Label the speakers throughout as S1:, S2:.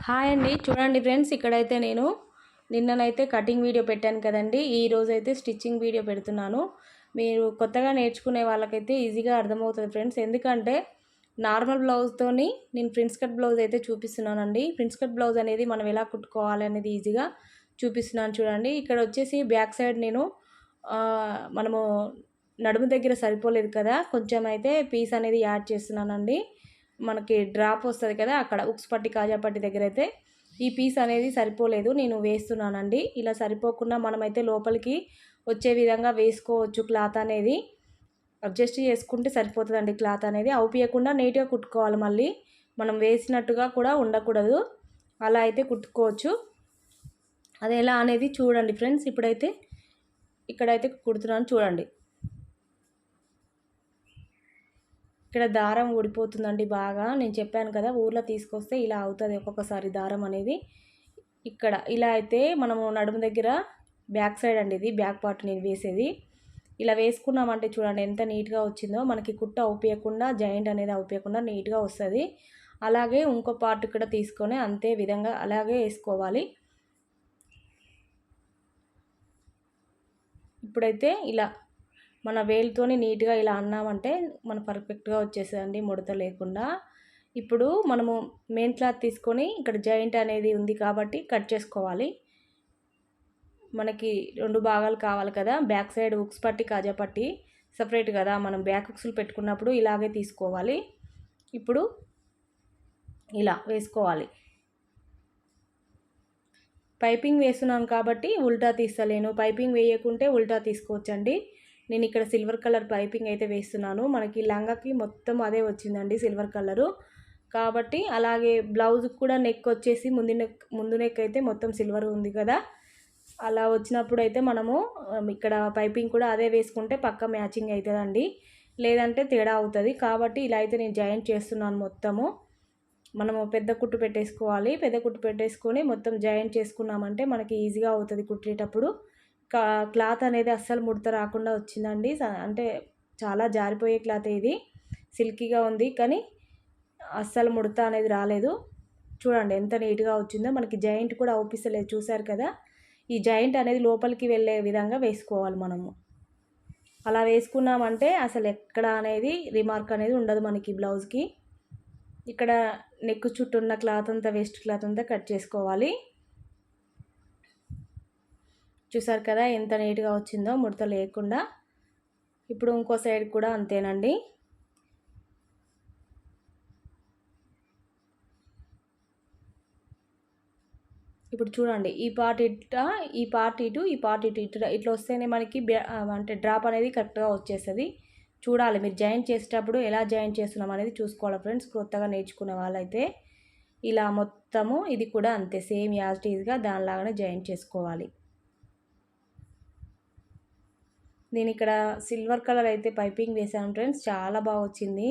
S1: Hi అండి. చూడండి friends, ఇక్కడైతే నేను నిన్ననైతే కటింగ్ వీడియో పెట్టాను కదండి. ఈరోజైతే స్టిచ్చింగ్ వీడియో పెడుతున్నాను. మీరు కొత్తగా నేర్చుకునే వాళ్ళకైతే ఈజీగా అర్థమవుతుంది ఫ్రెండ్స్. ఎందుకంటే నార్మల్ బ్లౌజ్తోని నేను ప్రిన్స్ కట్ బ్లౌజ్ అయితే చూపిస్తున్నానండి. ప్రిన్స్ కట్ బ్లౌజ్ అనేది మనం ఎలా కుట్టుకోవాలి అనేది ఈజీగా చూపిస్తున్నాను చూడండి. ఇక్కడ వచ్చేసి బ్యాక్ సైడ్ నేను మనము నడుము దగ్గర సరిపోలేదు కదా, కొంచెం అయితే పీస్ అనేది యాడ్ చేస్తున్నానండి. మనకి డ్రాప్ వస్తుంది కదా, అక్కడ ఉక్స్ పట్టి కాజా పట్టి దగ్గర అయితే ఈ పీస్ అనేది సరిపోలేదు, నేను వేస్తున్నానండి. ఇలా సరిపోకుండా మనమైతే లోపలికి వచ్చే విధంగా వేసుకోవచ్చు. క్లాత్ అనేది అడ్జస్ట్ చేసుకుంటే సరిపోతుందండి. క్లాత్ అనేది అవుపియకుండా నీట్గా కుట్టుకోవాలి. మళ్ళీ మనం వేసినట్టుగా కూడా ఉండకూడదు, అలా అయితే కుట్టుకోవచ్చు. అది ఎలా అనేది చూడండి ఫ్రెండ్స్. ఇక్కడైతే కుడుతున్నాను చూడండి. ఇక్కడ దారం ఊడిపోతుందండి బాగా. నేను చెప్పాను కదా, ఊర్లో తీసుకొస్తే ఇలా అవుతుంది ఒక్కొక్కసారి దారం అనేది. ఇక్కడ ఇలా అయితే మనము నడుము దగ్గర బ్యాక్ సైడ్ అండి, ఇది బ్యాక్ పార్ట్ నేను వేసేది. ఇలా వేసుకున్నామంటే చూడండి ఎంత నీట్గా వచ్చిందో. మనకి కుట్ట అవుపియకుండా, జాయింట్ అనేది అవుపియకుండా నీట్గా వస్తుంది. అలాగే ఇంకో పార్ట్ కూడా తీసుకొని అంతే విధంగా అలాగే వేసుకోవాలి. ఇప్పుడైతే ఇలా మన వేలుతోని నీట్గా ఇలా అన్నామంటే మన పర్ఫెక్ట్గా వచ్చేసేదండి, ముడత లేకుండా. ఇప్పుడు మనము మెయిన్ క్లాత్ తీసుకొని ఇక్కడ జాయింట్ అనేది ఉంది కాబట్టి కట్ చేసుకోవాలి. మనకి 2 భాగాలు కావాలి కదా, బ్యాక్ సైడ్ ఉక్స్ పట్టి కాజా పట్టి సపరేట్ కదా, మనం బ్యాక్ ఉక్స్లు పెట్టుకున్నప్పుడు ఇలాగే తీసుకోవాలి. ఇప్పుడు ఇలా వేసుకోవాలి. పైపింగ్ వేస్తున్నాను కాబట్టి ఉల్టా తీస్తలేను. పైపింగ్ వేయకుంటే ఉల్టా తీసుకోవచ్చండి. నేను ఇక్కడ సిల్వర్ కలర్ పైపింగ్ అయితే వేస్తున్నాను. మనకి లంగాకి మొత్తం అదే వచ్చిందండి, సిల్వర్ కలరు కాబట్టి. అలాగే బ్లౌజ్కి కూడా నెక్ వచ్చేసి ముందు నెక్ అయితే మొత్తం సిల్వర్ ఉంది కదా, అలా వచ్చినప్పుడు అయితే మనము ఇక్కడ పైపింగ్ కూడా అదే వేసుకుంటే పక్క మ్యాచింగ్ అవుతుందండి, లేదంటే తేడా అవుతుంది. కాబట్టి ఇలా అయితే నేను జాయింట్ చేస్తున్నాను మొత్తము. మనము పెద్ద కుట్టు పెట్టేసుకోవాలి. పెద్ద కుట్టు పెట్టేసుకొని మొత్తం జాయింట్ చేసుకున్నామంటే మనకి ఈజీగా అవుతుంది కుట్టేటప్పుడు. క్లాత్ అనేది అస్సలు ముడత రాకుండా వచ్చిందండి. అంటే చాలా జారిపోయే క్లాత్ ఇది, సిల్కీగా ఉంది కానీ అస్సలు ముడత అనేది రాలేదు. చూడండి ఎంత నీట్గా వచ్చిందో. మనకి జాయింట్ కూడా అవుపిస్తలేదు, చూసారు కదా. ఈ జాయింట్ అనేది లోపలికి వెళ్ళే విధంగా వేసుకోవాలి మనము. అలా వేసుకున్నామంటే అసలు ఎక్కడ అనేది రిమార్క్ అనేది ఉండదు మనకి బ్లౌజ్కి. ఇక్కడ నెక్ చుట్టూ ఉన్న క్లాత్ అంతా, వేస్ట్ క్లాత్ అంతా కట్ చేసుకోవాలి. చూసారు కదా ఎంత నీట్గా వచ్చిందో ముడత లేకుండా. ఇప్పుడు ఇంకో సైడ్ కూడా అంతేనండి. ఇప్పుడు చూడండి, ఈ పార్ట్ ఇట్లా, ఈ పార్ట్ ఇటు, ఈ పార్ట్ ఇటు, ఇట్లా వస్తేనే మనకి అంటే డ్రాప్ అనేది కరెక్ట్గా వచ్చేస్తుంది. చూడాలి మీరు జాయింట్ చేసేటప్పుడు ఎలా జాయింట్ చేస్తున్నాం అనేది చూసుకోవాలి ఫ్రెండ్స్. కొత్తగా నేర్చుకునే వాళ్ళైతే ఇలా మొత్తము ఇది కూడా అంతే సేమ్ యాజ్ ఇట్ ఈజ్గా దానిలాగానే జాయింట్ చేసుకోవాలి. నేను ఇక్కడ సిల్వర్ కలర్ అయితే పైపింగ్ వేసాను ఫ్రెండ్స్, చాలా బాగా వచ్చింది.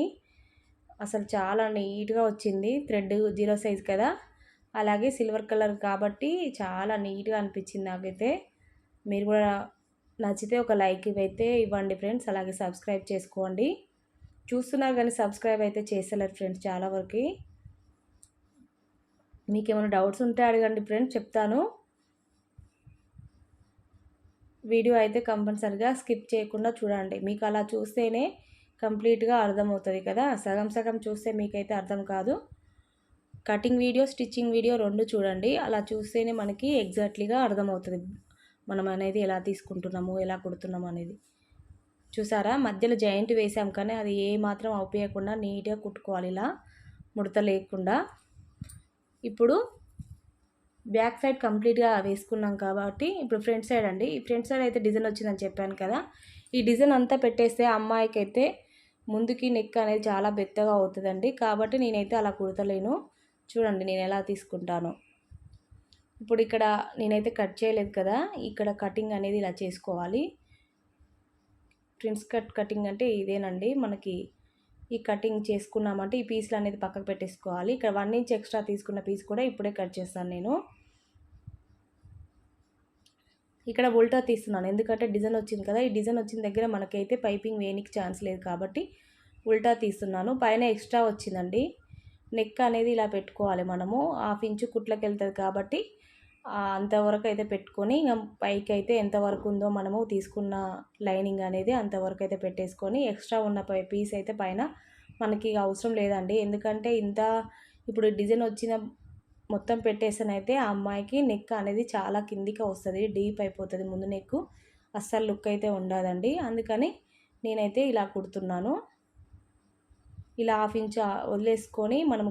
S1: అసలు చాలా నీట్గా వచ్చింది. థ్రెడ్ 0 సైజ్ కదా, అలాగే సిల్వర్ కలర్ కాబట్టి చాలా నీట్గా అనిపించింది నాకైతే. మీరు కూడా నచ్చితే ఒక లైక్ అయితే ఇవ్వండి ఫ్రెండ్స్. అలాగే సబ్స్క్రైబ్ చేసుకోండి. చూస్తున్నారు కానీ సబ్స్క్రైబ్ అయితే చేస్తలేరు ఫ్రెండ్స్ చాలా వరకు. మీకు ఏమైనా డౌట్స్ ఉంటే అడగండి ఫ్రెండ్స్, చెప్తాను. వీడియో అయితే కంపల్సరిగా స్కిప్ చేయకుండా చూడండి. మీకు అలా చూస్తేనే కంప్లీట్గా అర్థమవుతుంది కదా. సగం సగం చూస్తే మీకైతే అర్థం కాదు. కటింగ్ వీడియో, స్టిచ్చింగ్ వీడియో 2 చూడండి. అలా చూస్తేనే మనకి ఎగ్జాక్ట్లీగా అర్థమవుతుంది మనం అనేది ఎలా తీసుకుంటున్నాము, ఎలా కుడుతున్నాము అనేది. చూసారా, మధ్యలో జాయింట్ వేసాం కానీ అది ఏ మాత్రం అవుపేయకుండా నీట్గా కుట్టుకోవాలి, ఇలా ముడత లేకుండా. ఇప్పుడు బ్యాక్ సైడ్ కంప్లీట్గా వేసుకున్నాం కాబట్టి ఇప్పుడు ఫ్రంట్ సైడ్ అండి. ఈ ఫ్రంట్ సైడ్ అయితే డిజైన్ వచ్చిందని చెప్పాను కదా, ఈ డిజైన్ అంతా పెట్టేస్తే అమ్మాయికి అయితే ముందుకి నెక్ అనేది చాలా బెత్తగా అవుతుందండి. కాబట్టి నేనైతే అలా కుడతలేను. చూడండి నేను ఎలా తీసుకుంటాను. ఇప్పుడు ఇక్కడ నేనైతే కట్ చేయలేదు కదా, ఇక్కడ కటింగ్ అనేది ఇలా చేసుకోవాలి. ప్రిన్స్ కట్ కటింగ్ అంటే ఇదేనండి. మనకి ఈ కటింగ్ చేసుకున్నామంటే ఈ పీస్లు అనేది పక్కకు పెట్టేసుకోవాలి. ఇక్కడ 1 ఇంచ్ ఎక్స్ట్రా తీసుకున్న పీస్ కూడా ఇప్పుడే కట్ చేస్తాను నేను. ఇక్కడ ఉల్టా తీస్తున్నాను ఎందుకంటే డిజైన్ వచ్చింది కదా, ఈ డిజైన్ వచ్చిన దగ్గర మనకైతే పైపింగ్ వేయనికి ఛాన్స్ లేదు కాబట్టి ఉల్టా తీస్తున్నాను. పైన ఎక్స్ట్రా వచ్చిందండి, నెక్ అనేది ఇలా పెట్టుకోవాలి మనము. 1/2 ఇంచు కుట్లకి వెళ్తుంది కాబట్టి అంతవరకు అయితే పెట్టుకొని ఇంకా పైకి అయితే ఎంతవరకు ఉందో మనము తీసుకున్న లైనింగ్ అనేది అంతవరకు అయితే పెట్టేసుకొని ఎక్స్ట్రా ఉన్న పీస్ అయితే పైన మనకి అవసరం లేదండి. ఎందుకంటే ఇప్పుడు డిజైన్ వచ్చిన మొత్తం పెట్టేసానైతే ఆ అమ్మాయికి నెక్ అనేది చాలా కిందికి వస్తుంది, డీప్ అయిపోతుంది ముందు నెక్, అస్సలు లుక్ అయితే ఉండదండి. అందుకని నేనైతే ఇలా కుడుతున్నాను. ఇలా 1/2 ఇంచ్ వదిలేసుకొని మనం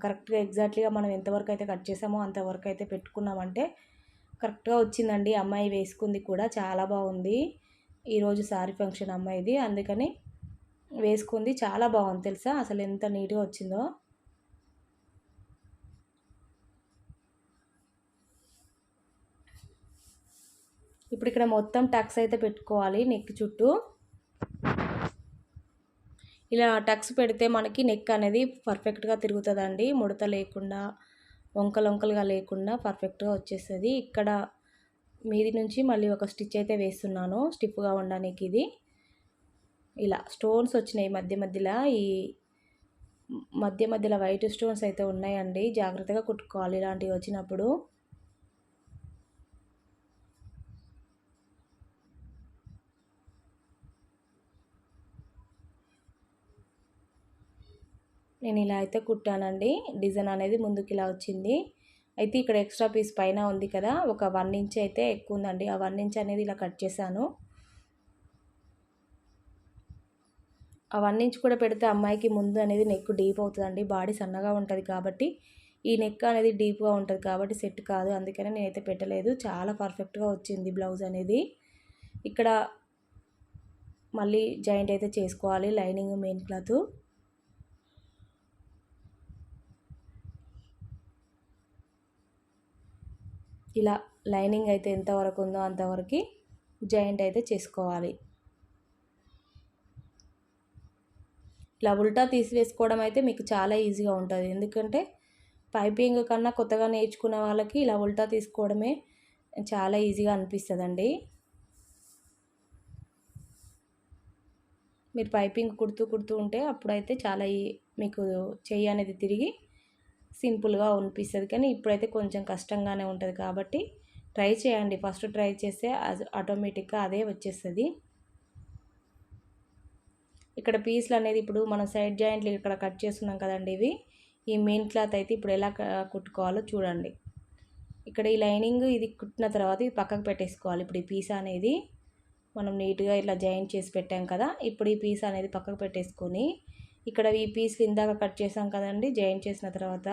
S1: కరెక్ట్గా ఎగ్జాక్ట్లీగా మనం ఎంతవరకు అయితే కట్ చేసామో అంతవరకు అయితే పెట్టుకున్నామంటే కరెక్ట్గా వచ్చిందండి. అమ్మాయి వేసుకుంది కూడా చాలా బాగుంది. ఈరోజు సారీ ఫంక్షన్ అమ్మాయిది, అందుకని వేసుకుంది చాలా బాగుంది తెలుసా, అసలు ఎంత నీట్గా వచ్చిందో. ఇప్పుడు ఇక్కడ మొత్తం టక్స్ అయితే పెట్టుకోవాలి నెక్ చుట్టూ. ఇలా టక్స్ పెడితే మనకి నెక్ అనేది పర్ఫెక్ట్గా తిరుగుతుందండి, ముడత లేకుండా వంకలుగా లేకుండా పర్ఫెక్ట్గా వచ్చేస్తుంది. ఇక్కడ మీది నుంచి మళ్ళీ ఒక స్టిచ్ అయితే వేస్తున్నాను స్టిఫ్గా ఉండడానికి. ఇది ఇలా స్టోన్స్ వచ్చినాయి ఈ మధ్యలో వైట్ స్టోన్స్ అయితే ఉన్నాయండి, జాగ్రత్తగా కుట్టుకోవాలి ఇలాంటివి వచ్చినప్పుడు. నేను ఇలా అయితే కుట్టానండి. డిజైన్ అనేది ముందుకు ఇలా వచ్చింది. అయితే ఇక్కడ ఎక్స్ట్రా పీస్ పైన ఉంది కదా, ఒక 1 ఇంచ్ అయితే ఎక్కువ ఉందండి. ఆ 1 ఇంచ్ అనేది ఇలా కట్ చేశాను. ఆ 1 ఇంచ్ కూడా పెడితే అమ్మాయికి ముందు అనేది నెక్ డీప్ అవుతుందండి. బాడీ సన్నగా ఉంటుంది కాబట్టి ఈ నెక్ అనేది డీప్గా ఉంటుంది కాబట్టి సెట్ కాదు. అందుకని నేనైతే పెట్టలేదు. చాలా పర్ఫెక్ట్గా వచ్చింది బ్లౌజ్ అనేది. ఇక్కడ మళ్ళీ జాయింట్ అయితే చేసుకోవాలి లైనింగ్ మెయిన్ క్లాత్. ఇలా లైనింగ్ అయితే ఎంతవరకు ఉందో అంతవరకు జాయింట్ అయితే చేసుకోవాలి. ఇలా ఉల్టా తీసివేసుకోవడం అయితే మీకు చాలా ఈజీగా ఉంటుంది. ఎందుకంటే పైపింగ్ కన్నా కొత్తగా నేర్చుకునే వాళ్ళకి ఇలా ఉల్టా తీసుకోవడమే చాలా ఈజీగా అనిపిస్తుందండి. మీరు పైపింగ్ కుడుతూ ఉంటే అప్పుడైతే చాలా మీకు చెయ్యి అనేది తిరిగి సింపుల్గా అనిపిస్తుంది. కానీ ఇప్పుడైతే కొంచెం కష్టంగానే ఉంటుంది కాబట్టి ట్రై చేయండి. ఫస్ట్ ట్రై చేస్తే ఆటోమేటిక్గా అదే వచ్చేస్తుంది. ఇక్కడ పీస్లు అనేది ఇప్పుడు మనం సైడ్ జాయింట్లు ఇక్కడ కట్ చేస్తున్నాం కదండి, ఈ మెయిన్ క్లాత్ అయితే ఇప్పుడు ఎలా కుట్టుకోవాలో చూడండి. ఇక్కడ ఈ లైనింగ్ ఇది కుట్టిన తర్వాత ఇది పక్కకు పెట్టేసుకోవాలి. ఇప్పుడు ఈ పీస్ అనేది మనం నీట్గా ఇట్లా జాయింట్ చేసి పెట్టాం కదా, ఇప్పుడు ఈ పీస్ అనేది పక్కకు పెట్టేసుకొని ఇక్కడ ఈ పీస్లు ఇందాక కట్ చేసాం కదండి, జాయింట్ చేసిన తర్వాత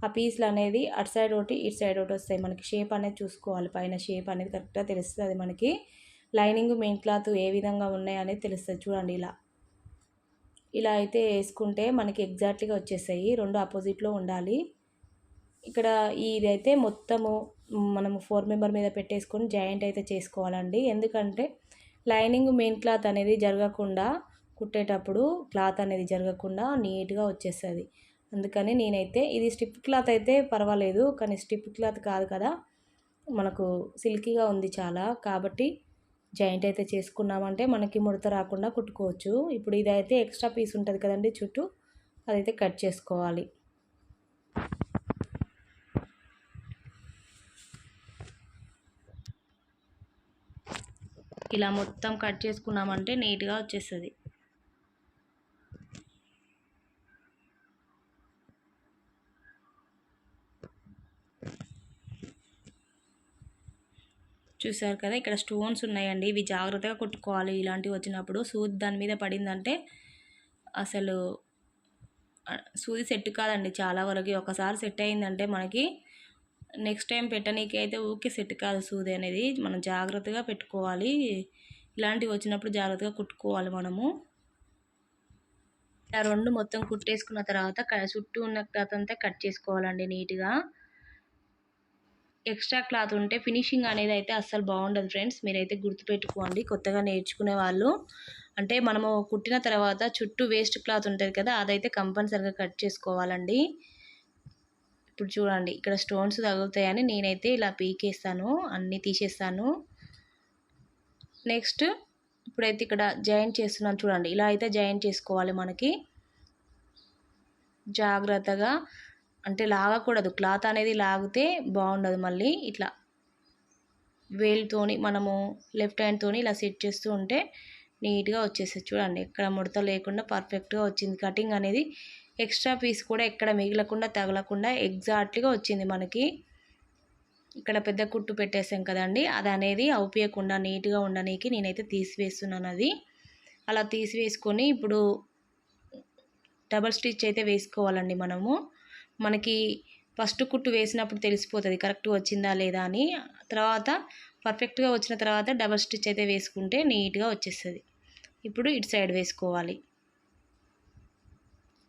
S1: ఆ పీస్లు అనేది అటు సైడ్ ఒకటి ఇటు సైడ్ ఒకటి వస్తాయి. మనకి షేప్ అనేది చూసుకోవాలి, పైన షేప్ అనేది కరెక్ట్గా తెలుస్తుంది మనకి. లైనింగ్ మెయిన్ క్లాత్ ఏ విధంగా ఉన్నాయి అనేది తెలుస్తుంది చూడండి. ఇలా అయితే వేసుకుంటే మనకి ఎగ్జాక్ట్గా వచ్చేసాయి. రెండు ఆపోజిట్లో ఉండాలి. ఇక్కడ ఇదైతే మొత్తము మనము 4 మెంబర్ మీద పెట్టేసుకొని జాయింట్ అయితే చేసుకోవాలండి. ఎందుకంటే లైనింగ్ మెయిన్ క్లాత్ అనేది జరగకుండా కుట్టేటప్పుడు క్లాత్ అనేది జరగకుండా నీట్గా వచ్చేస్తుంది. అందుకని నేనైతే ఇది స్టిప్ క్లాత్ అయితే పర్వాలేదు, కానీ స్టిప్ క్లాత్ కాదు కదా, మనకు సిల్కీగా ఉంది చాలా, కాబట్టి జాయింట్ అయితే చేసుకున్నామంటే మనకి ముడత రాకుండా కుట్టుకోవచ్చు. ఇప్పుడు ఇదైతే ఎక్స్ట్రా పీస్ ఉంటుంది కదండి చుట్టూ, అదైతే కట్ చేసుకోవాలి. ఇలా మొత్తం కట్ చేసుకున్నామంటే నీట్గా వచ్చేస్తుంది. చూసారు కదా, ఇక్కడ స్టోన్స్ ఉన్నాయండి, ఇవి జాగ్రత్తగా కుట్టుకోవాలి. ఇలాంటివి వచ్చినప్పుడు సూది దాని మీద పడిందంటే అసలు సూది సెట్ కాదండి చాలా వరకు. ఒకసారి సెట్ అయిందంటే మనకి నెక్స్ట్ టైం పెట్టనీకి అయితే ఊరికే సెట్ కాదు సూది అనేది. మనం జాగ్రత్తగా పెట్టుకోవాలి. ఇలాంటివి వచ్చినప్పుడు జాగ్రత్తగా కుట్టుకోవాలి మనము. ఇలా రెండు మొత్తం కుట్టేసుకున్న తర్వాత చుట్టూ ఉన్న క్లాత్ అంతా కట్ చేసుకోవాలండి నీట్గా. ఎక్స్ట్రా క్లాత్ ఉంటే ఫినిషింగ్ అనేది అయితే అస్సలు బాగుండదు ఫ్రెండ్స్. మీరైతే గుర్తుపెట్టుకోండి కొత్తగా నేర్చుకునే వాళ్ళు. అంటే మనము కుట్టిన తర్వాత చుట్టూ వేస్ట్ క్లాత్ ఉంటుంది కదా, అదైతే కంపల్సరిగా కట్ చేసుకోవాలండి. ఇప్పుడు చూడండి, ఇక్కడ స్టోన్స్ తగులుతాయని నేనైతే ఇలా పీకేస్తాను, అన్నీ తీసేస్తాను. నెక్స్ట్ ఇప్పుడైతే ఇక్కడ జాయింట్ చేస్తున్నాను చూడండి. ఇలా అయితే జాయింట్ చేసుకోవాలి మనకి. జాగ్రత్తగా, అంటే లాగకూడదు, క్లాత్ అనేది లాగితే బాగుండదు. మళ్ళీ ఇట్లా వేలుతోని మనము లెఫ్ట్ హ్యాండ్తోని ఇలా సెట్ చేస్తూ ఉంటే నీట్గా వచ్చేస్తుంది. చూడండి ఎక్కడ ముడత లేకుండా పర్ఫెక్ట్గా వచ్చింది. కటింగ్ అనేది ఎక్స్ట్రా పీస్ కూడా ఎక్కడ మిగలకుండా తగలకుండా ఎగ్జాక్ట్గా వచ్చింది మనకి. ఇక్కడ పెద్ద కుట్టు పెట్టేసాం కదండి, అది అనేది అవుపియకుండా నీట్గా ఉండనీకి నేనైతే తీసివేస్తున్నాను. అది అలా తీసివేసుకొని ఇప్పుడు డబల్ స్టిచ్ అయితే వేసుకోవాలండి మనము. మనకి ఫస్ట్ కుట్టు వేసినప్పుడు తెలిసిపోతుంది కరెక్ట్గా వచ్చిందా లేదా అని. తర్వాత పర్ఫెక్ట్గా వచ్చిన తర్వాత డబల్ స్టిచ్ అయితే వేసుకుంటే నీట్గా వచ్చేస్తుంది. ఇప్పుడు ఇటు సైడ్ వేసుకోవాలి.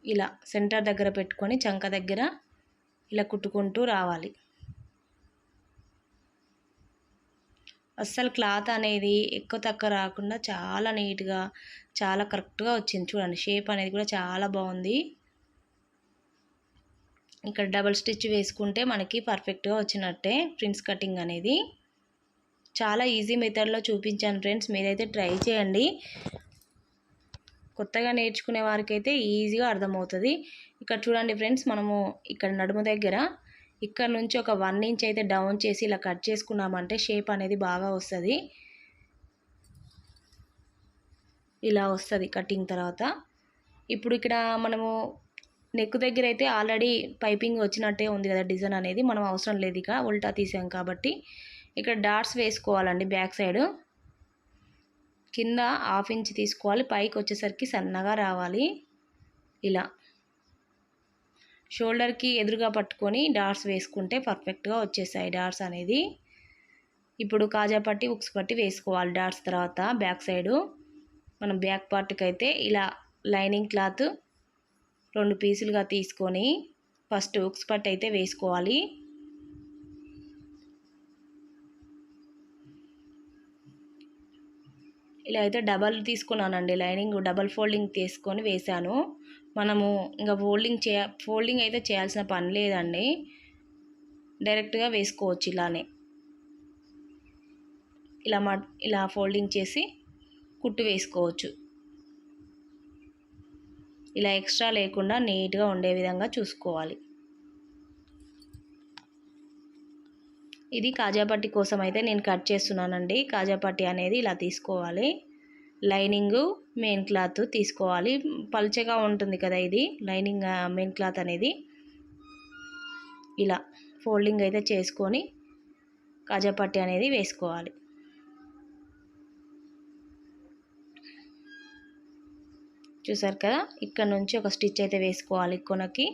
S1: ఇలా సెంటర్ దగ్గర పెట్టుకొని చంక దగ్గర ఇలా కుట్టుకుంటూ రావాలి. అస్సలు క్లాత్ అనేది ఎక్కువ తక్కువ రాకుండా చాలా నీట్గా చాలా కరెక్ట్గా వచ్చింది. చూడండి షేప్ అనేది కూడా చాలా బాగుంది. ఇక్కడ డబల్ స్టిచ్ వేసుకుంటే మనకి పర్ఫెక్ట్గా వచ్చినట్టే ప్రిన్స్ కటింగ్ అనేది. చాలా ఈజీ మెథడ్లో చూపించాను ఫ్రెండ్స్, మీరైతే ట్రై చేయండి. కొత్తగా నేర్చుకునే వారికి అయితే ఈజీగా అర్థమవుతుంది. ఇక్కడ చూడండి ఫ్రెండ్స్, మనము ఇక్కడ నడుము దగ్గర ఇక్కడ నుంచి ఒక 1 ఇంచ్ అయితే డౌన్ చేసి ఇలా కట్ చేసుకున్నామంటే షేప్ అనేది బాగా వస్తుంది. ఇలా వస్తుంది కటింగ్ తర్వాత. ఇప్పుడు ఇక్కడ మనము నెక్ దగ్గర అయితే ఆల్రెడీ పైపింగ్ వచ్చినట్టే ఉంది కదా డిజైన్ అనేది, మనం అవసరం లేదు ఇక ఉల్టా తీసాం కాబట్టి. ఇక్కడ డాట్స్ వేసుకోవాలండి. బ్యాక్ సైడ్ కింద 1/2 ఇంచ్ తీసుకోవాలి, పైకి వచ్చేసరికి సన్నగా రావాలి. ఇలా షోల్డర్కి ఎదురుగా పట్టుకొని డాట్స్ వేసుకుంటే పర్ఫెక్ట్గా వచ్చేసాయి డాట్స్ అనేది. ఇప్పుడు కాజా పట్టి ఉక్స్ పట్టి వేసుకోవాలి డాట్స్ తర్వాత. బ్యాక్ సైడు మనం బ్యాక్ పార్ట్కి అయితే ఇలా లైనింగ్ క్లాత్ 2 పీసులుగా తీసుకొని ఫస్ట్ ఉక్స్ పట్టి అయితే వేసుకోవాలి. ఇలా అయితే డబల్ తీసుకున్నానండి, లైనింగ్ డబల్ ఫోల్డింగ్ తీసుకొని వేసాను. మనము ఇంకా ఫోల్డింగ్ అయితే చేయాల్సిన పని లేదండి, డైరెక్ట్గా వేసుకోవచ్చు ఇలానే. ఇలా ఫోల్డింగ్ చేసి కుట్టు వేసుకోవచ్చు. ఇలా ఎక్స్ట్రా లేకుండా నీట్గా ఉండే విధంగా చూసుకోవాలి. ఇది కాజాపట్టి కోసం అయితే నేను కట్ చేస్తున్నానండి. కాజాపట్టి అనేది ఇలా తీసుకోవాలి. లైనింగ్ మెయిన్ క్లాత్ తీసుకోవాలి. పల్చగా ఉంటుంది కదా ఇది లైనింగ్ మెయిన్ క్లాత్ అనేది. ఇలా ఫోల్డింగ్ అయితే చేసుకొని కాజాపట్టి అనేది వేసుకోవాలి. చూసారు కదా, ఇక్కడ నుంచి ఒక స్టిచ్ అయితే వేసుకోవాలి కొనకి.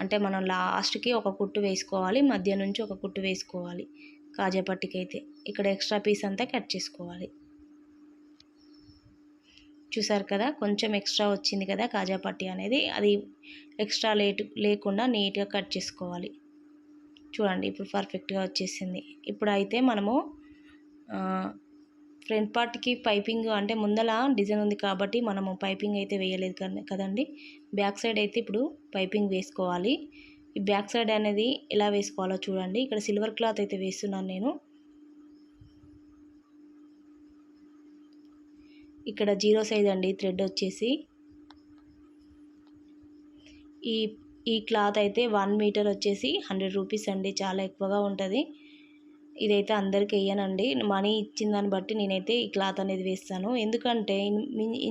S1: అంటే మనం లాస్ట్కి ఒక కుట్టు వేసుకోవాలి, మధ్య నుంచి ఒక కుట్టు వేసుకోవాలి కాజాపట్టికి అయితే. ఇక్కడ ఎక్స్ట్రా పీస్ అంతా కట్ చేసుకోవాలి. చూసారు కదా, కొంచెం ఎక్స్ట్రా వచ్చింది కదా కాజాపట్టి అనేది, అది ఎక్స్ట్రా లేకుండా నీట్గా కట్ చేసుకోవాలి. చూడండి ఇప్పుడు పర్ఫెక్ట్గా వచ్చేసింది. ఇప్పుడు అయితే మనము ఫ్రంట్ పార్ట్కి పైపింగ్ అంటే ముందల డిజైన్ ఉంది కాబట్టి మనము పైపింగ్ అయితే వేయలేదు కదండి. బ్యాక్ సైడ్ అయితే ఇప్పుడు పైపింగ్ వేసుకోవాలి. ఈ బ్యాక్ సైడ్ అనేది ఎలా వేసుకోవాలో చూడండి. ఇక్కడ సిల్వర్ క్లాత్ అయితే వేస్తున్నాను నేను. ఇక్కడ 0 సైజ్ అండి థ్రెడ్ వచ్చేసి. ఈ క్లాత్ అయితే 1 మీటర్ వచ్చేసి 100 రూపీస్ అండి, చాలా ఎక్కువగా ఉంటుంది. ఇదైతే అందరికి వేయనండి, మనీ ఇచ్చిన దాన్ని బట్టి నేనైతే ఈ క్లాత్ అనేది వేస్తాను. ఎందుకంటే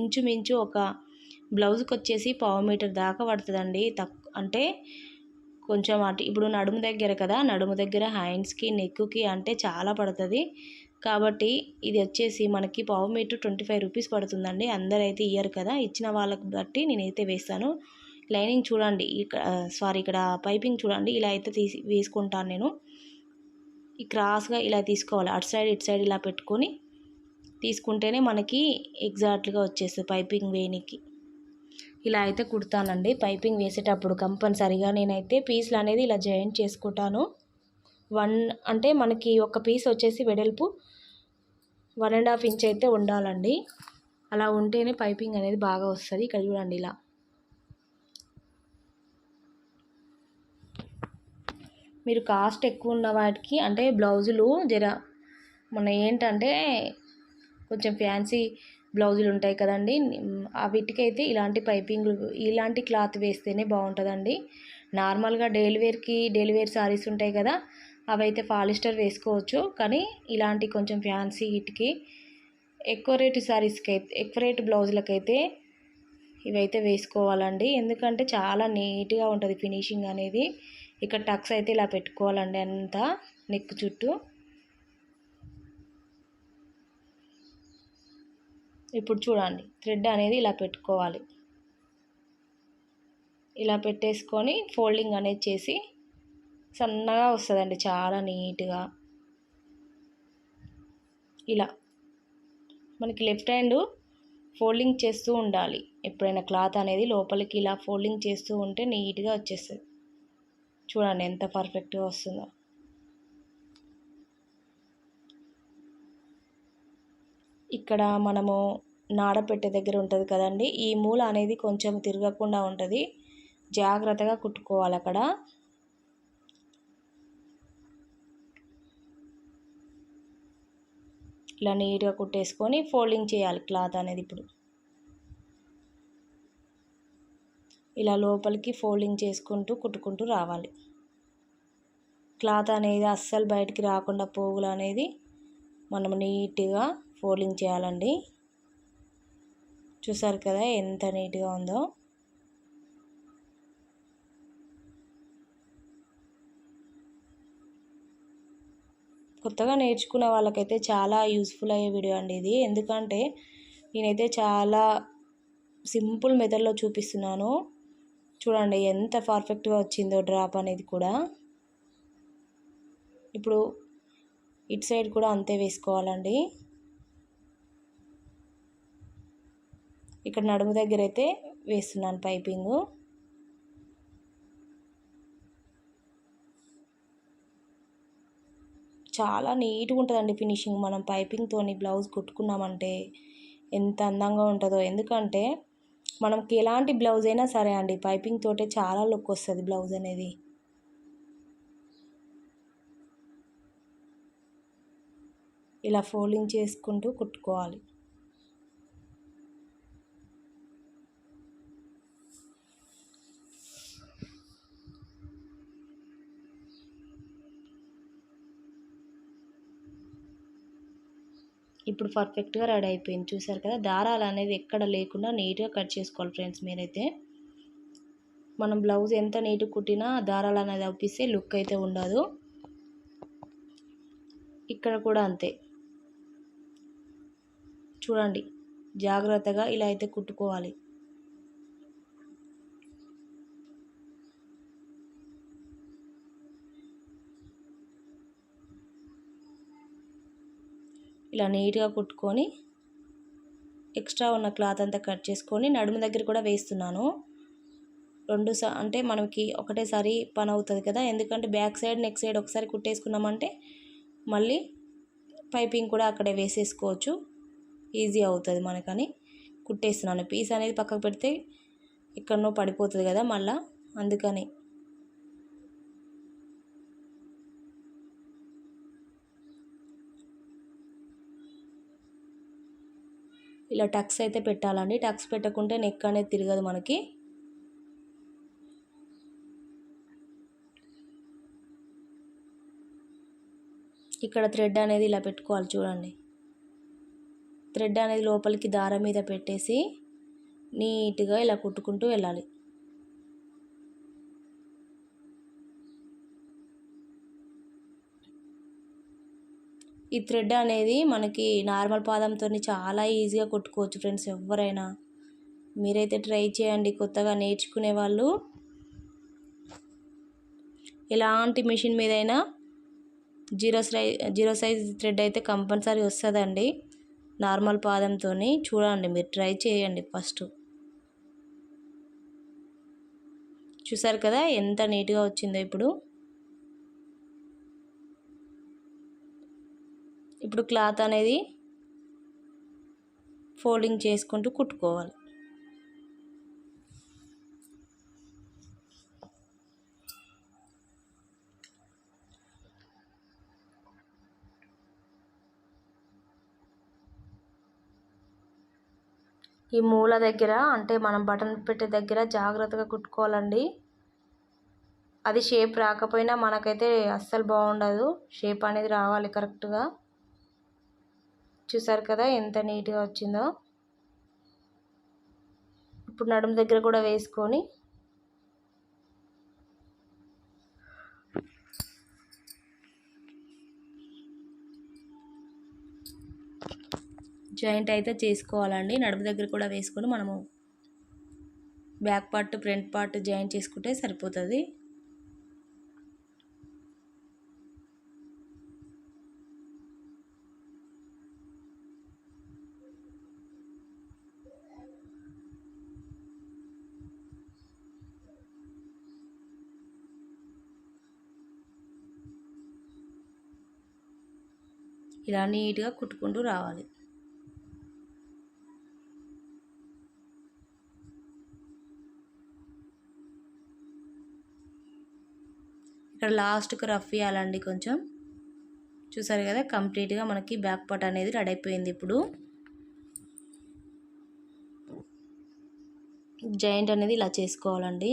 S1: ఇంచుమించు ఒక బ్లౌజ్కి వచ్చేసి 1/4 మీటర్ దాకా పడుతుందండి. అంటే కొంచెం అటు ఇప్పుడు నడుము దగ్గర కదా, నడుము దగ్గర హ్యాండ్స్కి నెక్కి అంటే చాలా పడుతుంది. కాబట్టి ఇది వచ్చేసి మనకి 1/4 మీటర్ 25 రూపీస్ పడుతుందండి. అందరైతే ఇయ్యరు కదా, ఇచ్చిన వాళ్ళకి బట్టి నేనైతే వేస్తాను. లైనింగ్ చూడండి, ఇక్కడ పైపింగ్ చూడండి, ఇలా అయితే వేసుకుంటాను నేను. ఈ క్రాస్గా ఇలా తీసుకోవాలి, అటు సైడ్ ఇటు సైడ్ ఇలా పెట్టుకొని తీసుకుంటేనే మనకి ఎగ్జాక్ట్గా వచ్చేస్తుంది పైపింగ్ వేయనికి. ఇలా అయితే కుడతానండి. పైపింగ్ వేసేటప్పుడు కంపల్సరిగా నేనైతే పీస్లు అనేది ఇలా జాయింట్ చేసుకుంటాను. అంటే మనకి ఒక పీస్ వచ్చేసి వెడల్పు 1.5 ఇంచ్ అయితే ఉండాలండి. అలా ఉంటేనే పైపింగ్ అనేది బాగా వస్తుంది. ఇక్కడ చూడండి ఇలా. మీరు కాస్ట్ ఎక్కువ ఉన్న వాటికి అంటే బ్లౌజులు మన ఏంటంటే కొంచెం ఫ్యాన్సీ బ్లౌజులు ఉంటాయి కదండి, వీటికైతే ఇలాంటి క్లాత్ వేస్తేనే బాగుంటుందండి. నార్మల్గా డైలీ వేర్ సారీస్ ఉంటాయి కదా, అవైతే పాలిస్టర్ వేసుకోవచ్చు. కానీ ఇలాంటి కొంచెం ఫ్యాన్సీ వీటికి ఎక్కువ రేటు బ్లౌజులకైతే ఇవైతే వేసుకోవాలండి. ఎందుకంటే చాలా నీట్గా ఉంటుంది ఫినిషింగ్ అనేది. ఇక్కడ టక్స్ అయితే ఇలా పెట్టుకోవాలండి అంతా నెక్ చుట్టూ. ఇప్పుడు చూడండి, థ్రెడ్ అనేది ఇలా పెట్టుకోవాలి. ఇలా పెట్టేసుకొని ఫోల్డింగ్ అనేది చేసి సన్నగా వస్తుందండి, చాలా నీట్గా. ఇలా మనకి లెఫ్ట్ హ్యాండ్ ఫోల్డింగ్ చేస్తూ ఉండాలి. ఎప్పుడైనా క్లాత్ అనేది లోపలికి ఇలా ఫోల్డింగ్ చేస్తూ ఉంటే నీట్గా వచ్చేస్తుంది. చూడండి ఎంత పర్ఫెక్ట్గా వస్తుందో. ఇక్కడ మనము నాడపెట్టే దగ్గర ఉంటుంది కదండి, ఈ మూల అనేది కొంచెం తిరగకుండా ఉంటుంది, జాగ్రత్తగా కుట్టుకోవాలి అక్కడ. ఇలా నీట్గా కుట్టేసుకొని ఫోల్డింగ్ చేయాలి క్లాత్ అనేది. ఇప్పుడు ఇలా లోపలికి ఫోల్డింగ్ చేసుకుంటూ కుట్టుకుంటూ రావాలి. క్లాత్ అనేది అస్సలు బయటికి రాకుండా పోగులు అనేది మనం నీట్గా ఫోల్డింగ్ చేయాలండి. చూసారు కదా ఎంత నీట్గా ఉందో. కొత్తగా నేర్చుకునే వాళ్ళకైతే చాలా యూస్ఫుల్ అయ్యే వీడియో అండి ఇది. ఎందుకంటే నేనైతే చాలా సింపుల్ మెథడ్లో చూపిస్తున్నాను. చూడండి ఎంత పర్ఫెక్ట్గా వచ్చిందో డ్రాప్ అనేది కూడా. ఇప్పుడు ఇటు సైడ్ కూడా అంతే వేసుకోవాలండి. ఇక్కడ నడుము దగ్గర అయితే వేస్తున్నాను పైపింగ్. చాలా నీట్గా ఉంటుందండి ఫినిషింగ్. మనం పైపింగ్తోని బ్లౌజ్ కుట్టుకున్నామంటే ఎంత అందంగా ఉంటుందో. ఎందుకంటే మనకి ఎలాంటి బ్లౌజ్ అయినా సరే అండి, పైపింగ్ తోటే చాలా లుక్ వస్తుంది బ్లౌజ్ అనేది. ఇలా ఫోల్డింగ్ చేసుకుంటూ కుట్టుకోవాలి. ఇప్పుడు పర్ఫెక్ట్గా రెడీ అయిపోయింది. చూసారు కదా, దారాలు అనేది ఎక్కడ లేకుండా నీట్గా కట్ చేసుకోవాలి ఫ్రెండ్స్ మీరైతే. మనం బ్లౌజ్ ఎంత నీట్గా కుట్టినా దారాలు అనేది అప్పిస్తే లుక్ అయితే ఉండదు. ఇక్కడ కూడా అంతే. చూడండి జాగ్రత్తగా ఇలా అయితే కుట్టుకోవాలి. ఇలా నీట్గా కుట్టుకొని ఎక్స్ట్రా ఉన్న క్లాత్ అంతా కట్ చేసుకొని నడుము దగ్గర కూడా వేస్తున్నాను. అంటే మనకి ఒకటేసారి పని అవుతుంది కదా. ఎందుకంటే బ్యాక్ సైడ్ నెక్ సైడ్ ఒకసారి కుట్టేసుకున్నామంటే మళ్ళీ పైపింగ్ కూడా అక్కడే వేసేసుకోవచ్చు, ఈజీ అవుతుంది మనకని కుట్టేస్తున్నాను. పీస్ అనేది పక్కకు పెడితే ఎక్కడనో పడిపోతుంది కదా మళ్ళీ, అందుకని. ఇలా టక్స్ అయితే పెట్టాలండి. టక్స్ పెట్టకుంటే నెక్ అనేది తిరగదు మనకి. ఇక్కడ థ్రెడ్ అనేది ఇలా పెట్టుకోవాలి. చూడండి, థ్రెడ్ అనేది లోపలికి దారం మీద పెట్టేసి నీట్గా ఇలా కుట్టుకుంటూ వెళ్ళాలి. ఈ థ్రెడ్ అనేది మనకి నార్మల్ పాదంతో చాలా ఈజీగా కుట్టుకోవచ్చు ఫ్రెండ్స్ ఎవరైనా. మీరైతే ట్రై చేయండి కొత్తగా నేర్చుకునే వాళ్ళు. ఎలాంటి మిషన్ మీదైనా జీరో సైజ్ థ్రెడ్ అయితే కంపల్సరీ వస్తుందండి నార్మల్ పాదంతో. చూడండి మీరు ట్రై చేయండి ఫస్ట్. చూసారు కదా ఎంత నీట్గా వచ్చిందో. ఇప్పుడు క్లాత్ అనేది ఫోల్డింగ్ చేసుకుంటూ కుట్టుకోవాలి. ఈ మూల దగ్గర అంటే మనం బటన్ పెట్టే దగ్గర జాగ్రత్తగా కుట్టుకోవాలండి. అది షేప్ రాకపోయినా మనకైతే అస్సలు బాగుండదు. షేప్ అనేది రావాలి కరెక్ట్గా. చూసారు కదా ఎంత నీట్గా వచ్చిందో. ఇప్పుడు నడుము దగ్గర కూడా వేసుకొని జాయింట్ అయితే చేసుకోవాలండి. నడుము దగ్గర కూడా వేసుకొని మనము back part front part joint చేసుకుంటే సరిపోతుంది. ఇలా నీట్గా కుట్టుకుంటూ రావాలి. ఇక్కడ లాస్ట్కి రఫ్ ఇవ్వాలండి కొంచెం. చూసారు కదా కంప్లీట్గా మనకి బ్యాక్ పార్ట్ అనేది రెడీ అయిపోయింది. ఇప్పుడు జాయింట్ అనేది ఇలా చేసుకోవాలండి.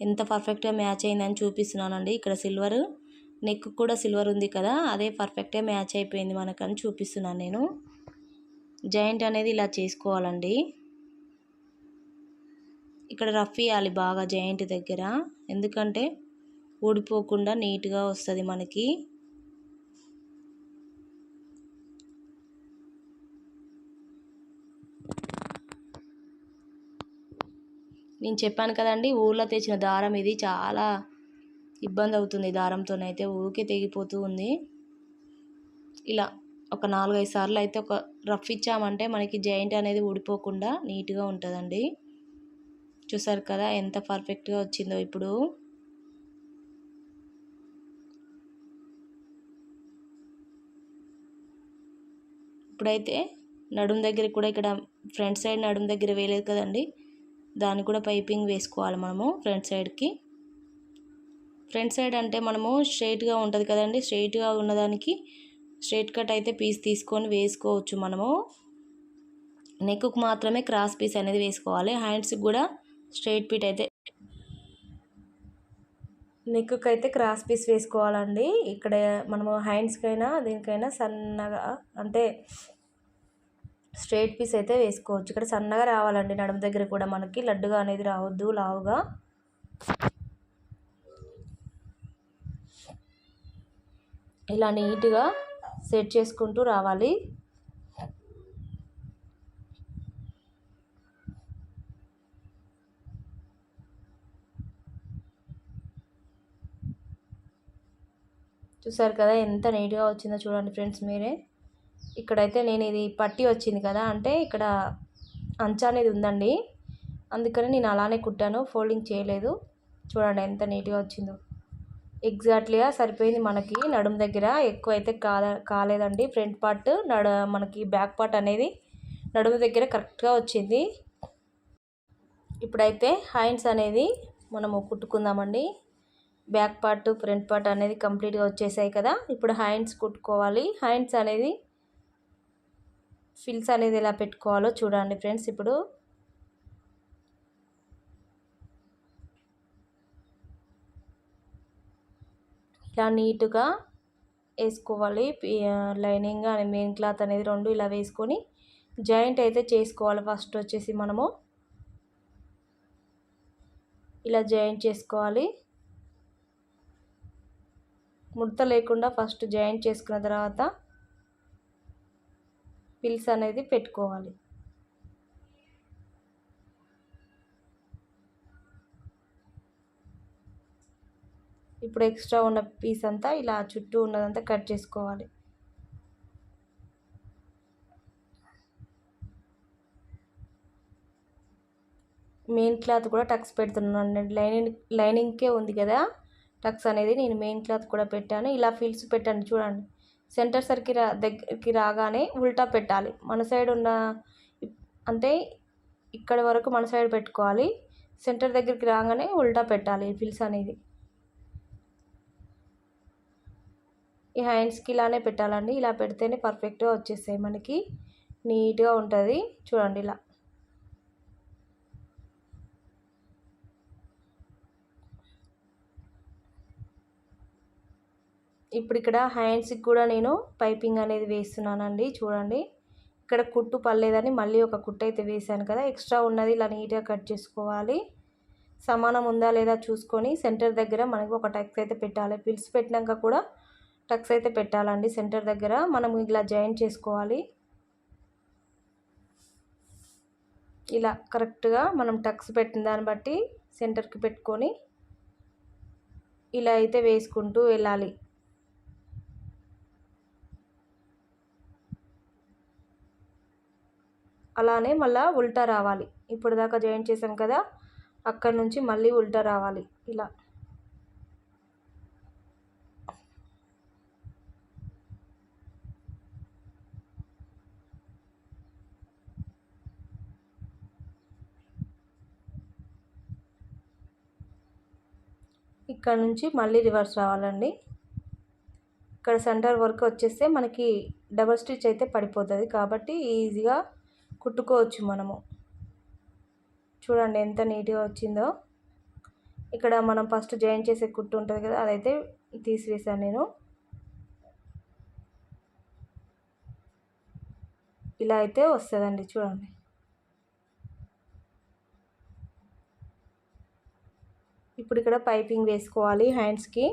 S1: ఎంత పర్ఫెక్ట్గా మ్యాచ్ అయిందని చూపిస్తున్నానండి. ఇక్కడ సిల్వర్ నెక్ కూడా సిల్వర్ ఉంది కదా, అదే పర్ఫెక్ట్గా మ్యాచ్ అయిపోయింది మనకని చూపిస్తున్నాను నేను. జాయింట్ అనేది ఇలా చేసుకోవాలండి. ఇక్కడ రఫ్ ఇవ్వాలి బాగా జాయింట్ దగ్గర, ఎందుకంటే ఊడిపోకుండా నీట్గా వస్తుంది మనకి. నేను చెప్పాను కదండి, ఊళ్ళో తెచ్చిన దారం ఇది, చాలా ఇబ్బంది అవుతుంది దారంతోనైతే, ఊరికే తెగిపోతూ ఉంది. ఇలా ఒక 4-5 సార్లు అయితే ఒక రఫ్ ఇచ్చామంటే మనకి జాయింట్ అనేది ఊడిపోకుండా నీట్గా ఉంటుందండి. చూసారు కదా ఎంత పర్ఫెక్ట్గా వచ్చిందో. ఇప్పుడైతే నడుము దగ్గర కూడా, ఇక్కడ ఫ్రంట్ సైడ్ నడుము దగ్గర వేయలేదు కదండి, దాన్ని కూడా పైపింగ్ వేసుకోవాలి మనము ఫ్రంట్ సైడ్కి. ఫ్రంట్ సైడ్ అంటే మనము స్ట్రైట్గా ఉంటుంది కదండి, స్ట్రైట్గా ఉన్నదానికి స్ట్రైట్ కట్ అయితే పీస్ తీసుకొని వేసుకోవచ్చు మనము. నెక్కు మాత్రమే క్రాస్ పీస్ అనేది వేసుకోవాలి. హ్యాండ్స్కి కూడా స్ట్రైట్ పీట్ అయితే, నెక్కి అయితే క్రాస్ పీస్ వేసుకోవాలండి. ఇక్కడ మనము హ్యాండ్స్కైనా దీనికైనా సన్నగా అంటే స్ట్రైట్ పీస్ అయితే వేసుకోవచ్చు. ఇక్కడ సన్నగా రావాలండి నడుము దగ్గర కూడా, మనకి లడ్డుగా అనేది రావద్దు, లావుగా. ఇలా నీట్గా సెట్ చేసుకుంటూ రావాలి. చూసారు కదా ఎంత నీట్గా వచ్చిందో చూడండి ఫ్రెండ్స్ మీరే. ఇక్కడైతే నేను ఇది పట్టి వచ్చింది కదా, అంటే ఇక్కడ అంచు అనేది ఉందండి, అందుకని నేను అలానే కుట్టాను, ఫోల్డింగ్ చేయలేదు. చూడండి ఎంత నీట్గా వచ్చిందో. ఎగ్జాక్ట్లీగా సరిపోయింది మనకి. నడుము దగ్గర ఎక్కువ అయితే కాలేదండి. ఫ్రంట్ పార్ట్ మనకి బ్యాక్ పార్ట్ అనేది నడుము దగ్గర కరెక్ట్గా వచ్చింది. ఇప్పుడైతే హ్యాండ్స్ అనేది మనము కుట్టుకుందామండి. బ్యాక్ పార్ట్ ఫ్రంట్ పార్ట్ అనేది కంప్లీట్గా వచ్చేసాయి కదా, ఇప్పుడు హ్యాండ్స్ కుట్టుకోవాలి. హ్యాండ్స్ అనేది ఫిల్స్ అనేది ఎలా పెట్టుకోవాలో చూడండి ఫ్రెండ్స్. ఇప్పుడు ఇలా నీట్గా వేసుకోవాలి. లైనింగ్ అని మెయిన్ క్లాత్ అనేది రెండు ఇలా వేసుకొని జాయింట్ అయితే చేసుకోవాలి. ఫస్ట్ వచ్చేసి మనము ఇలా జాయింట్ చేసుకోవాలి. ముడత లేకుండా ఫస్ట్ జాయింట్ చేసుకున్న తర్వాత పిల్స్ అనేది పెట్టుకోవాలి. ఇప్పుడు ఎక్స్ట్రా ఉన్న పీస్ అంతా ఇలా చుట్టూ ఉన్నదంతా కట్ చేసుకోవాలి. మెయిన్ క్లాత్ కూడా టక్స్ పెడుతున్నాను. లైనింగ్కే ఉంది కదా టక్స్ అనేది, నేను మెయిన్ క్లాత్ కూడా పెట్టాను. ఇలా ఫిల్స్ పెట్టండి చూడండి. సెంటర్ సర్కిల్ దగ్గరికి రాగానే ఉల్టా పెట్టాలి. మన సైడ్ ఉన్న అంటే ఇక్కడ వరకు మన సైడ్ పెట్టుకోవాలి. సెంటర్ దగ్గరికి రాగానే ఉల్టా పెట్టాలి ఫిల్స్ అనేది. ఈ హ్యాండ్స్కి ఇలానే పెట్టాలండి. ఇలా పెడితేనే పర్ఫెక్ట్గా వచ్చేస్తాయి మనకి. నీట్గా ఉంటుంది చూడండి ఇలా. ఇప్పుడు ఇక్కడ హ్యాండ్స్కి కూడా నేను పైపింగ్ అనేది వేస్తున్నానండి. చూడండి ఇక్కడ కుట్టు పర్లేదని మళ్ళీ ఒక కుట్టు అయితే వేసాను కదా, ఎక్స్ట్రా ఉన్నది ఇలా నీట్గా కట్ చేసుకోవాలి. సమానం ఉందా లేదా చూసుకొని సెంటర్ దగ్గర మనకు ఒక టక్స్ అయితే పెట్టాలి. పిల్స్ పెట్టినాక కూడా టక్స్ అయితే పెట్టాలండి. సెంటర్ దగ్గర మనం ఇలా జాయింట్ చేసుకోవాలి. ఇలా కరెక్ట్గా మనం టక్స్ పెట్టిన దాన్ని బట్టి సెంటర్కి పెట్టుకొని ఇలా అయితే వేసుకుంటూ వెళ్ళాలి. అలానే మళ్ళీ ఉల్టా రావాలి. ఇప్పుడు దాకా జాయింట్ చేసాం కదా, అక్కడ నుంచి మళ్ళీ ఉల్టా రావాలి ఇలా. ఇక్కడ నుంచి మళ్ళీ రివర్స్ రావాలండి. ఇక్కడ సెంటర్ వర్క్ వచ్చేస్తే మనకి డబల్ స్టిచ్ అయితే పడిపోతుంది కాబట్టి ఈజీగా కుట్టుకోవచ్చు మనము. చూడండి ఎంత నీట్గా వచ్చిందో. ఇక్కడ మనం ఫస్ట్ జాయిన్ చేసే కుట్టు ఉంటుంది కదా, అదైతే తీసివేసాను నేను. ఇలా అయితే వస్తుందండి చూడండి. ఇప్పుడు ఇక్కడ పైపింగ్ వేసుకోవాలి హ్యాండ్స్కి.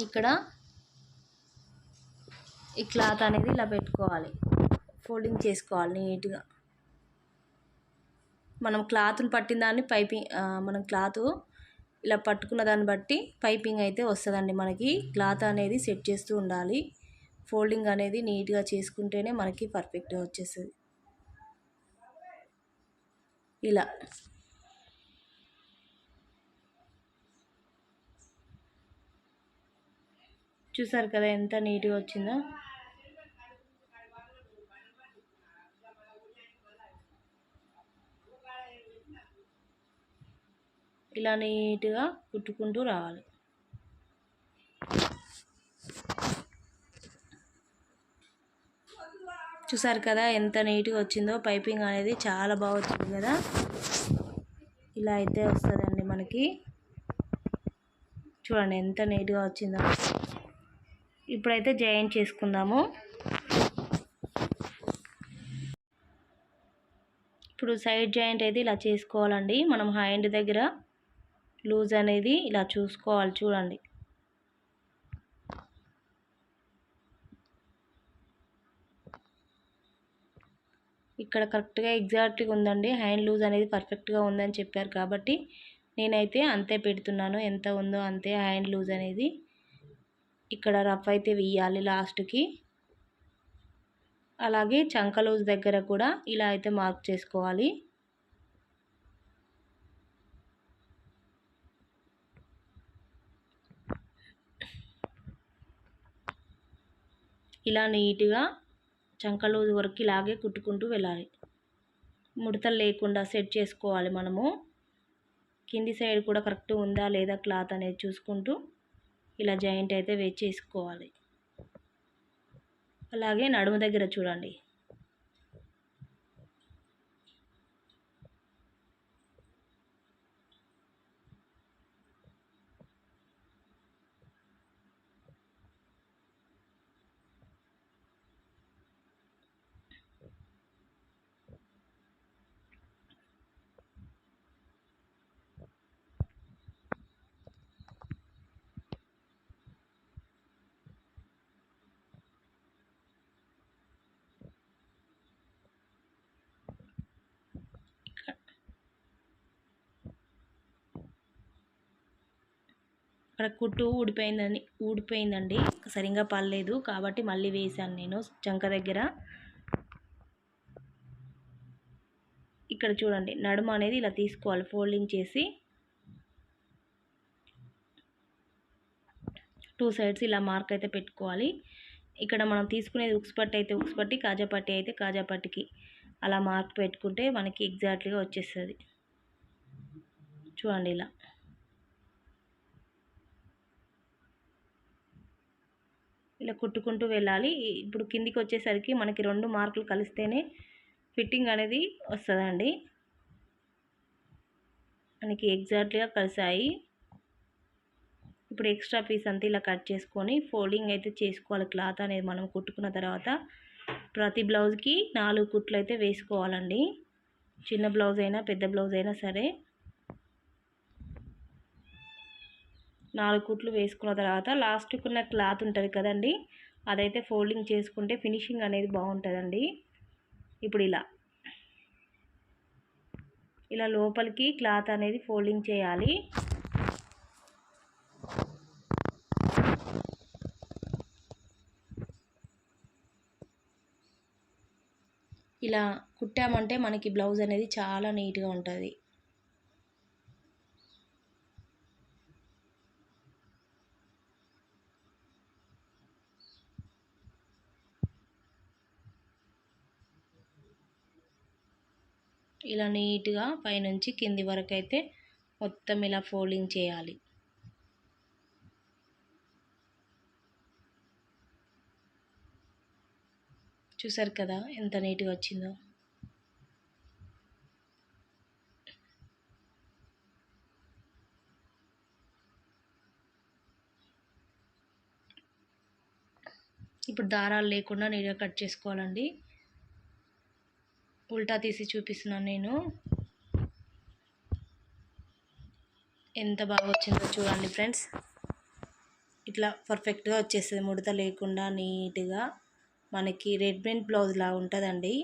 S1: ఇక్కడ ఈ క్లాత్ అనేది ఇలా పెట్టుకోవాలి, ఫోల్డింగ్ చేసుకోవాలి నీట్గా. మనం క్లాత్ని పట్టిన దాన్ని పైపింగ్, మనం క్లాత్ ఇలా పట్టుకున్న దాన్ని బట్టి పైపింగ్ అయితే వస్తుందండి. మనకి క్లాత్ అనేది సెట్ చేస్తూ ఉండాలి. ఫోల్డింగ్ అనేది నీట్గా చేసుకుంటేనే మనకి పర్ఫెక్ట్గా వచ్చేస్తుంది ఇలా. చూసారు కదా ఎంత నీట్గా వచ్చిందో. ఇలా నీట్గా కుట్టుకుంటూ రావాలి. చూసారు కదా ఎంత నీట్గా వచ్చిందో. పైపింగ్ అనేది చాలా బాగా వచ్చింది కదా. ఇలా అయితే వస్తుందండి మనకి. చూడండి ఎంత నీట్గా వచ్చిందో. ఇప్పుడైతే జాయింట్ చేసుకుందాము. ఇప్పుడు సైడ్ జాయింట్ అయితే ఇలా చేసుకోవాలండి. మనం హ్యాండ్ దగ్గర లూజ్ అనేది ఇలా చూసుకోవాలి. చూడండి ఇక్కడ కరెక్ట్గా ఎగ్జాక్ట్గా ఉందండి. హ్యాండ్ లూజ్ అనేది పర్ఫెక్ట్గా ఉందని చెప్పారు కాబట్టి నేనైతే అంతే పెడుతున్నాను. ఎంత ఉందో అంతే హ్యాండ్ లూజ్ అనేది. ఇక్కడ రఫ్ అయితే వేయాలి లాస్ట్కి. అలాగే చంక లూజ్ దగ్గర కూడా ఇలా అయితే మార్క్ చేసుకోవాలి. ఇలా నీట్గా చంక లూజ్ వరకు ఇలాగే కుట్టుకుంటూ వెళ్ళాలి. ముడతలు లేకుండా సెట్ చేసుకోవాలి మనము. కింది సైడ్ కూడా కరెక్ట్ ఉందా లేదా క్లాత్ అనేది చూసుకుంటూ ఇలా జాయింట్ అయితే వేసుకోవాలి. అలాగే నడుము దగ్గర చూడండి. అక్కడ కుట్టు ఊడిపోయిందండి, సరిగ్గా పడలేదు కాబట్టి మళ్ళీ వేసాను నేను చంక దగ్గర. ఇక్కడ చూడండి నడుము అనేది ఇలా తీసుకోవాలి ఫోల్డింగ్ చేసి. 2 సైడ్స్ ఇలా మార్క్ అయితే పెట్టుకోవాలి. ఇక్కడ మనం తీసుకునేది ఉక్స్ పట్టి అయితే ఉక్స్ పట్టి, కాజా పట్టి అయితే కాజా పట్టికి అలా మార్క్ పెట్టుకుంటే మనకి ఎగ్జాక్ట్లీగా వచ్చేస్తుంది. చూడండి ఇలా. ఇలా కుట్టుకుంటూ వెళ్ళాలి. ఇప్పుడు కిందికి వచ్చేసరికి మనకి 2 మార్కులు కలిస్తేనే ఫిట్టింగ్ అనేది వస్తుందండి. మనకి ఎగ్జాక్ట్లీగా కలిసాయి. ఇప్పుడు ఎక్స్ట్రా పీస్ అంతా ఇలా కట్ చేసుకొని ఫోల్డింగ్ అయితే చేసుకోవాలి. క్లాత్ అనేది మనం కుట్టుకున్న తర్వాత ప్రతి బ్లౌజ్కి 4 కుట్లు అయితే వేసుకోవాలండి. చిన్న బ్లౌజ్ అయినా పెద్ద బ్లౌజ్ అయినా సరే 4 కుట్లు వేసుకున్న తర్వాత లాస్ట్కి ఉన్న క్లాత్ ఉంటుంది కదండి, అదైతే ఫోల్డింగ్ చేసుకుంటే ఫినిషింగ్ అనేది బాగుంటుందండి. ఇప్పుడు ఇలా లోపలికి క్లాత్ అనేది ఫోల్డింగ్ చేయాలి. ఇలా కుట్టామంటే మనకి బ్లౌజ్ అనేది చాలా నీట్గా ఉంటుంది. ఇలా నీట్గా పైనుంచి కింది వరకు అయితే మొత్తం ఇలా ఫోల్డింగ్ చేయాలి. చూసారు కదా ఎంత నీట్గా వచ్చిందో. ఇప్పుడు దారాలు లేకుండా నీట్గా కట్ చేసుకోవాలండి. ఉల్టా తీసి చూపిస్తున్నాను నేను. ఎంత బాగా వచ్చిందో చూడండి ఫ్రెండ్స్. ఇట్లా పర్ఫెక్ట్గా వచ్చేస్తుంది, ముడత లేకుండా నీట్గా మనకి రెడీమేడ్ బ్లౌజ్ లాగా ఉంటుందండి.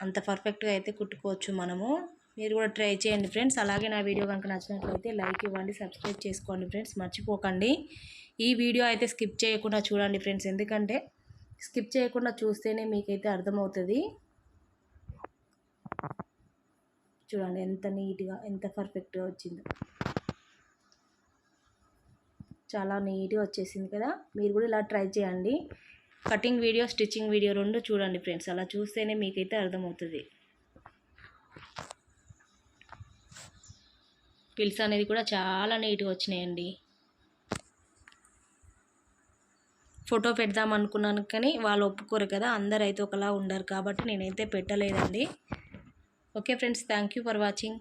S1: అంత పర్ఫెక్ట్గా అయితే కుట్టుకోవచ్చు మనము. మీరు కూడా ట్రై చేయండి ఫ్రెండ్స్. అలాగే నా వీడియో కనుక నచ్చినట్లయితే లైక్ ఇవ్వండి, సబ్స్క్రైబ్ చేసుకోండి ఫ్రెండ్స్, మర్చిపోకండి. ఈ వీడియో అయితే స్కిప్ చేయకుండా చూడండి ఫ్రెండ్స్, ఎందుకంటే స్కిప్ చేయకుండా చూస్తేనే మీకైతే అర్థమవుతుంది. చూడండి ఎంత నీట్గా ఎంత పర్ఫెక్ట్గా వచ్చిందో. చాలా నీట్గా వచ్చేసింది కదా. మీరు కూడా ఇలా ట్రై చేయండి. కటింగ్ వీడియో స్టిచ్చింగ్ వీడియో 2 చూడండి ఫ్రెండ్స్, అలా చూస్తేనే మీకైతే అర్థమవుతుంది. పిల్స్ అనేది కూడా చాలా నీట్గా వచ్చినాయండి. ఫోటో పెడదాం అనుకున్నాను కానీ వాళ్ళు ఒప్పుకోరు కదా, అందరు అయితే ఒకలా ఉండరు కాబట్టి నేనైతే పెట్టలేదండి. Okay friends, thank you for watching.